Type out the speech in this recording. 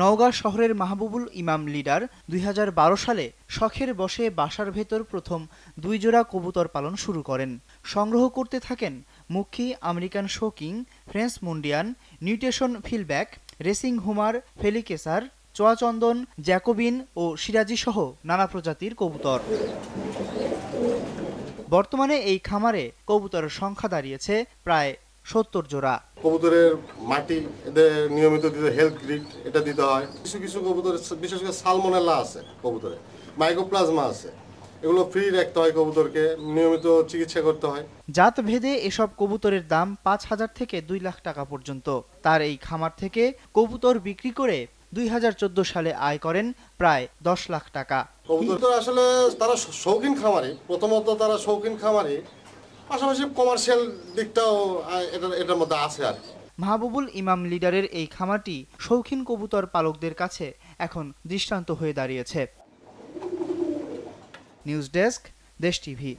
নওগাঁ শহরের মাহবুবুল ইমাম লিডার ২০১২ সালে শখের বশে বাসার ভেতর প্রথম ২ জোড়া কবুতর পালন শুরু করেন। সংগ্রহ করতে থাকেন মুখী, আমেরিকান শোকিং, ফ্রেঞ্চ মুন্ডিয়ান, নিউটেশন ফিলব্যাক, রেসিং হুমার, ফেলিকেসার, চোয়াচন্দন, জ্যাকোবিন ও সিরাজি সহ নানা প্রজাতির কবুতর। বর্তমানে এই খামারে কবুতরের সংখ্যা দাঁড়িয়েছে প্রায় ৭০ জোড়া। কবুতরের মাটি এদের নিয়মিত দিতে হেলথ গ্রিড এটা দিতে হয়। কিছু কিছু কবুতরের বিশেষ করে সালমোনেলা আছে, কবুতরে মাইকোপ্লাজমা আছে, এগুলো ফ্রি রাখতে হয়, কবুতরকে নিয়মিত চিকিৎসা করতে হয়। জাত ভেদে এসব কবুতরের দাম ৫,০০০ থেকে ২ লাখ টাকা পর্যন্ত। তার এই খামার থেকে কবুতর বিক্রি করে ২০১৪ সালে আয় করেন প্রায় ১০ লাখ টাকা। কবুতর আসলে তারা শৌখিন খামারি, প্রথমত তারা শৌখিন খামারি, পাশাপাশি কমার্শিয়াল দিকটাও এটার মধ্যে আছে আর কি। মাহবুবুল ইমাম লিডারের এই খামারটি শৌখিন কবুতর পালকদের কাছে এখন দৃষ্টান্ত হয়ে দাঁড়িয়েছে। নিউজ ডেস্ক, দেশ টিভি।